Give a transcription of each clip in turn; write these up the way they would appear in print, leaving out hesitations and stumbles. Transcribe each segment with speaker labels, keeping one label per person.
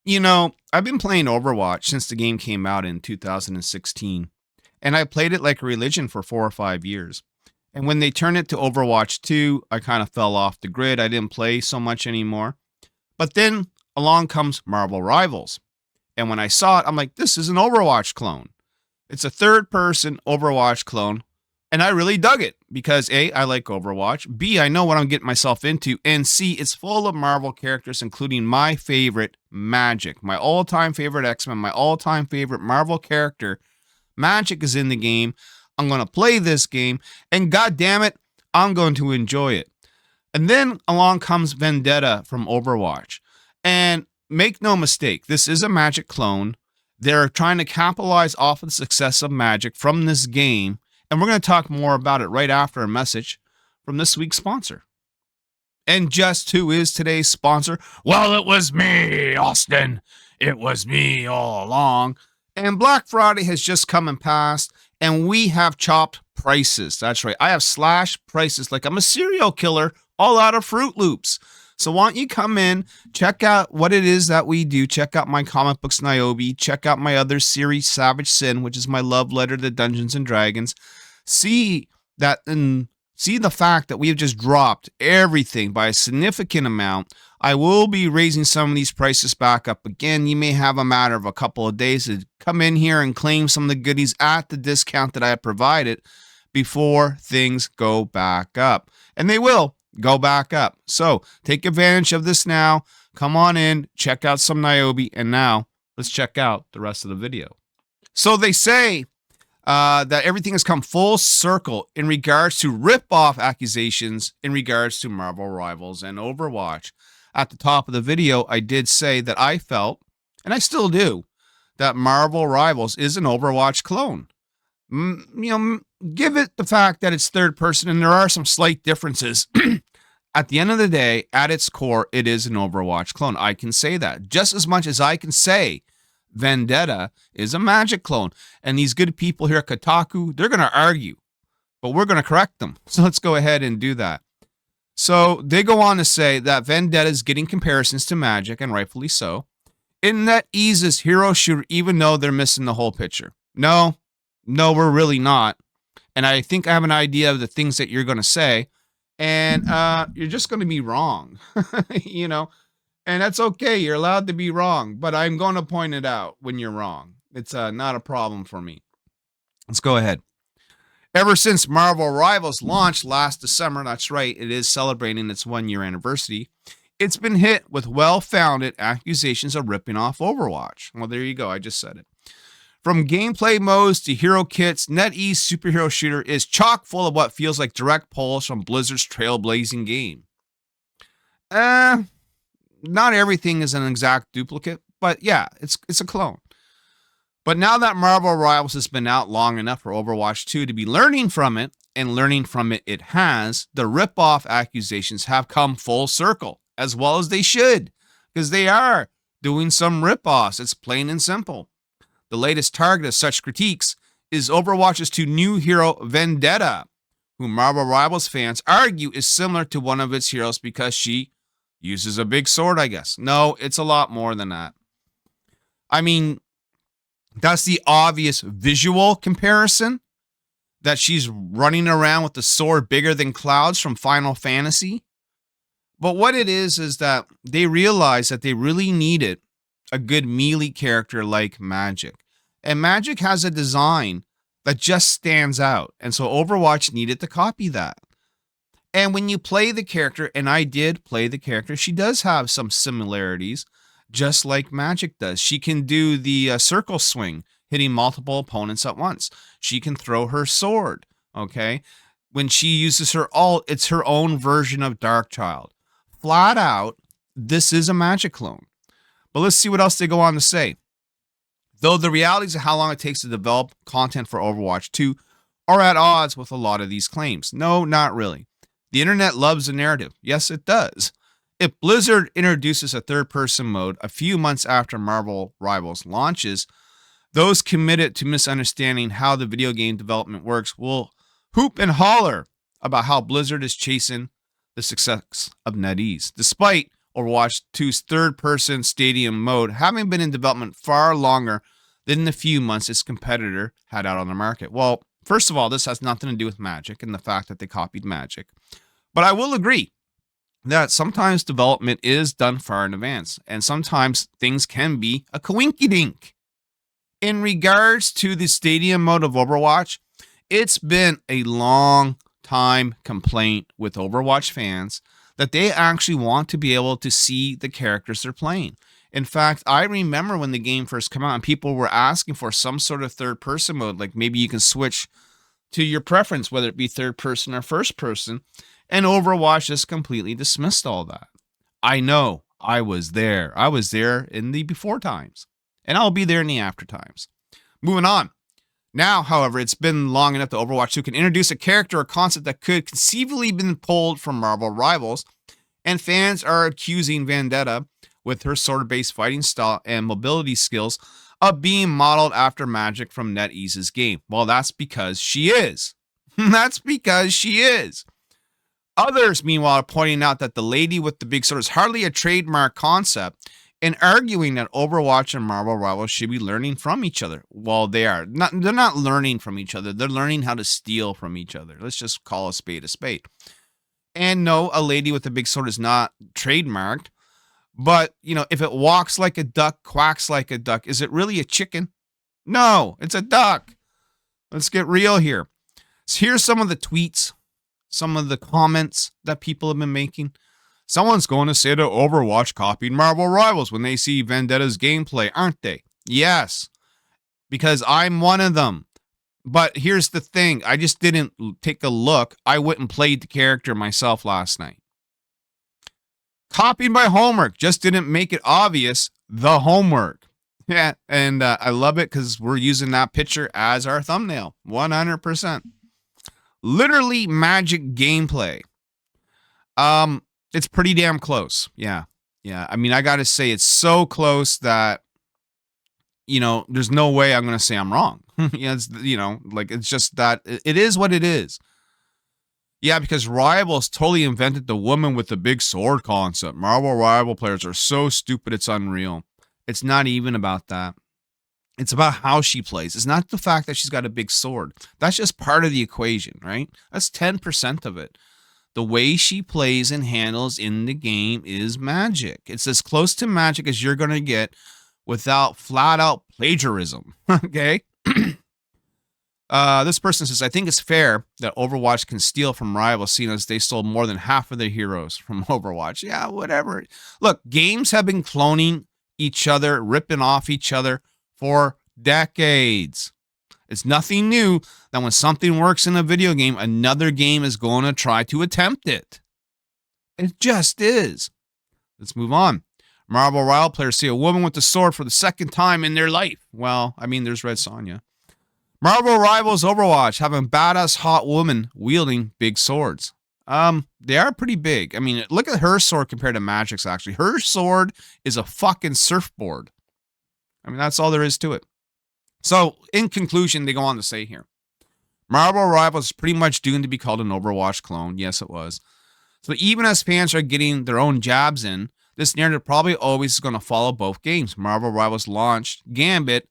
Speaker 1: You know, I've been playing Overwatch since the game came out in 2016, and I played it like a religion for 4 or 5 years. And when they turned it to Overwatch 2, I kind of fell off the grid. I didn't play so much anymore. But then along comes Marvel Rivals. And when I saw it, I'm like, this is an Overwatch clone. It's a third person Overwatch clone. And I really dug it because A, I like Overwatch. B, I know what I'm getting myself into. And C, it's full of Marvel characters, including my favorite, Magik. My all-time favorite X-Men, my all-time favorite Marvel character. Magik is in the game. I'm going to play this game. And god damn it, I'm going to enjoy it. And then along comes Vendetta from Overwatch. And make no mistake, this is a Magik clone. They're trying to capitalize off of the success of Magik from this game. And we're going to talk more about it right after a message from this week's sponsor. And just who is today's sponsor? Well, it was me, Austin. It was me all along. And Black Friday has just come and passed, and we have chopped prices. That's right. I have slashed prices like I'm a serial killer all out of Fruit Loops. So why don't you come in, check out what it is that we do. Check out my comic books, Nyobi. Check out my other series, Savage Syn, which is my love letter to Dungeons and Dragons. See that and see the fact that we have just dropped everything by a significant amount. I will be raising some of these prices back up again. You may have a matter of a couple of days to come in here and claim some of the goodies at the discount that I have provided before things go back up. And they will go back up. So take advantage of this now. Come on in, check out some Nyobi, and now let's check out the rest of the video. So they say that everything has come full circle in regards to rip-off accusations in regards to Marvel Rivals and Overwatch. At the top of the video, I did say that I felt, and I still do, that Marvel Rivals is an Overwatch clone. Give it the fact that it's third person, and there are some slight differences. At the end of the day, at its core, it is an Overwatch clone. I can say that just as much as I can say Vendetta is a Magik clone. And these good people here at Kotaku, they're going to argue, but we're going to correct them. So let's go ahead and do that. So they go on to say that Vendetta is getting comparisons to Magik, and rightfully so. In NetEase's hero shooter, even though they're missing the whole picture. No, we're really not. And I think I have an idea of the things that you're going to say. And you're just going to be wrong, and that's okay. You're allowed to be wrong, but I'm going to point it out when you're wrong. It's not a problem for me. Let's go ahead. Ever since Marvel Rivals launched last December, that's right, it is celebrating its 1-year anniversary, it's been hit with well-founded accusations of ripping off Overwatch. Well, there you go. I just said it. From gameplay modes to hero kits, NetEase Superhero Shooter is chock full of what feels like direct pulls from Blizzard's trailblazing game. Not everything is an exact duplicate, but yeah, it's a clone. But now that Marvel Rivals has been out long enough for Overwatch 2 to be learning from it, and learning from it has, the rip-off accusations have come full circle, as well as they should, because they are doing some rip-offs. It's plain and simple. The latest target of such critiques is Overwatch's 2 new hero, Vendetta, who Marvel Rivals fans argue is similar to one of its heroes because she uses a big sword, I guess. No, it's a lot more than that. I mean, that's the obvious visual comparison, that she's running around with the sword bigger than Cloud's from Final Fantasy. But what it is that they realized that they really needed a good melee character like Magik. And Magik has a design that just stands out. And so Overwatch needed to copy that. And when you play the character, and I did play the character, she does have some similarities, just like Magik does. She can do the circle swing, hitting multiple opponents at once. She can throw her sword, okay? When she uses her ult, it's her own version of Darkchild. Flat out, this is a Magik clone. But let's see what else they go on to say. Though the realities of how long it takes to develop content for Overwatch 2 are at odds with a lot of these claims. No, not really. The internet loves a narrative. Yes, it does. If Blizzard introduces a third-person mode a few months after Marvel Rivals launches, those committed to misunderstanding how the video game development works will hoop and holler about how Blizzard is chasing the success of NetEase, despite Overwatch 2's third-person stadium mode, having been in development far longer than the few months its competitor had out on the market. Well, first of all, this has nothing to do with Magik and the fact that they copied Magik. But I will agree that sometimes development is done far in advance, and sometimes things can be a coinky-dink. In regards to the stadium mode of Overwatch, it's been a long time complaint with Overwatch fans that they actually want to be able to see the characters they're playing. In fact, I remember when the game first came out and people were asking for some sort of third person mode, like maybe you can switch to your preference, whether it be third person or first person, and Overwatch just completely dismissed all that. I know, I was there. I was there in the before times, and I'll be there in the after times. Moving on. Now, however, it's been long enough that Overwatch 2 can introduce a character or concept that could conceivably been pulled from Marvel Rivals, and fans are accusing Vendetta, with her sword-based fighting style and mobility skills, of being modeled after Magik from NetEase's game. Well, that's because she is. That's because she is. Others, meanwhile, are pointing out that the lady with the big sword is hardly a trademark concept, and arguing that Overwatch and Marvel Rivals should be learning from each other. Well, they are. They're not learning from each other. They're learning how to steal from each other. Let's just call a spade a spade. And no, a lady with a big sword is not trademarked. But, you know, if it walks like a duck, quacks like a duck, is it really a chicken? No, it's a duck. Let's get real here. So here's some of the tweets, some of the comments that people have been making. Someone's going to say that Overwatch copied Marvel Rivals when they see Vendetta's gameplay, aren't they? Yes, because I'm one of them. But here's the thing. I just didn't take a look. I went and played the character myself last night. Copied my homework. Just didn't make it obvious. The homework. Yeah, and I love it because we're using that picture as our thumbnail. 100%. Literally Magik gameplay. It's pretty damn close. Yeah. I mean, I got to say it's so close that, you know, there's no way I'm going to say I'm wrong. Yeah, it's, you know, like it's just that it is what it is. Yeah, because Rivals totally invented the woman with the big sword concept. Marvel Rival players are so stupid, it's unreal. It's not even about that. It's about how she plays. It's not the fact that she's got a big sword. That's just part of the equation, right? That's 10% of it. The way she plays and handles in the game is Magik. It's as close to Magik as you're going to get without flat out plagiarism. Okay? This person says, I think it's fair that Overwatch can steal from Rivals, seeing as they stole more than half of their heroes from Overwatch. Yeah, whatever. Look, games have been cloning each other, ripping off each other for decades. It's nothing new that when something works in a video game, another game is going to try to attempt it. It just is. Let's move on. Marvel Rival players see a woman with a sword for the second time in their life. Well, I mean, there's Red Sonja. Marvel Rivals Overwatch having badass hot woman wielding big swords. They are pretty big. I mean, look at her sword compared to Magik's, actually. Her sword is a fucking surfboard. I mean, that's all there is to it. So, in conclusion, they go on to say here, Marvel Rivals is pretty much doomed to be called an Overwatch clone. Yes, it was. So even as fans are getting their own jabs in, this narrative probably always is going to follow both games. Marvel Rivals launched Gambit.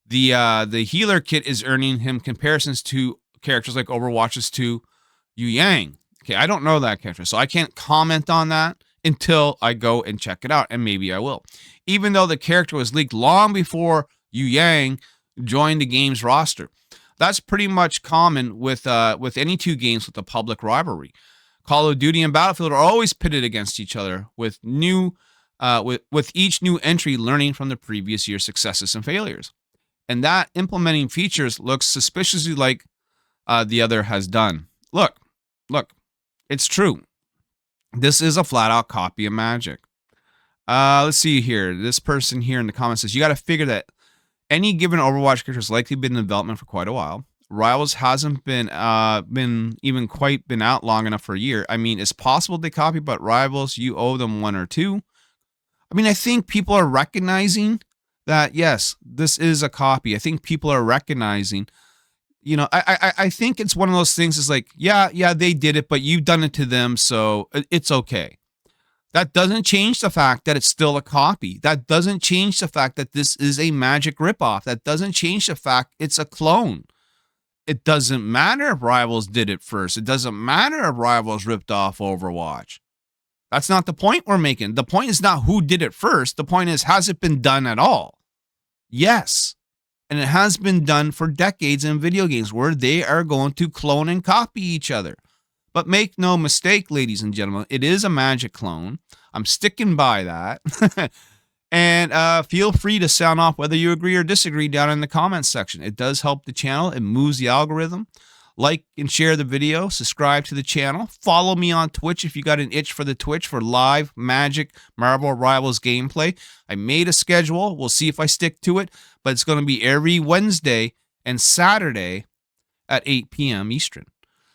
Speaker 1: The healer kit is earning him comparisons to characters like Overwatch's 2 Yu Yang. Okay, I don't know that character, so I can't comment on that until I go and check it out, and maybe I will. Even though the character was leaked long before Yu Yang joined the game's roster. That's pretty much common with any two games with a public rivalry. Call of Duty and Battlefield are always pitted against each other with each new entry learning from the previous year's successes and failures. And that implementing features looks suspiciously like the other has done. Look, it's true. This is a flat-out copy of Magik. Let's see here. This person here in the comments says, you got to figure that any given Overwatch character has likely been in development for quite a while. Rivals hasn't been out long enough for a year. I mean, it's possible they copy, but Rivals, you owe them one or two. I mean, I think people are recognizing that, yes, this is a copy. I think people are recognizing, you know, I think it's one of those things is like, yeah, they did it, but you've done it to them, so it's okay. That doesn't change the fact that it's still a copy. That doesn't change the fact that this is a Magik ripoff. That doesn't change the fact it's a clone. It doesn't matter if Rivals did it first. It doesn't matter if Rivals ripped off Overwatch. That's not the point we're making. The point is not who did it first. The point is, has it been done at all? Yes. And it has been done for decades in video games where they are going to clone and copy each other. But make no mistake, ladies and gentlemen, it is a Magik clone. I'm sticking by that. And feel free to sound off whether you agree or disagree down in the comments section. It does help the channel. It moves the algorithm. Like and share the video. Subscribe to the channel. Follow me on Twitch if you got an itch for the Twitch for live Magik Marvel Rivals gameplay. I made a schedule. We'll see if I stick to it. But it's going to be every Wednesday and Saturday at 8 p.m. Eastern.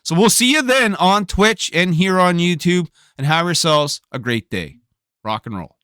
Speaker 1: So we'll see you then on Twitch and here on YouTube. And have yourselves a great day. Rock and roll.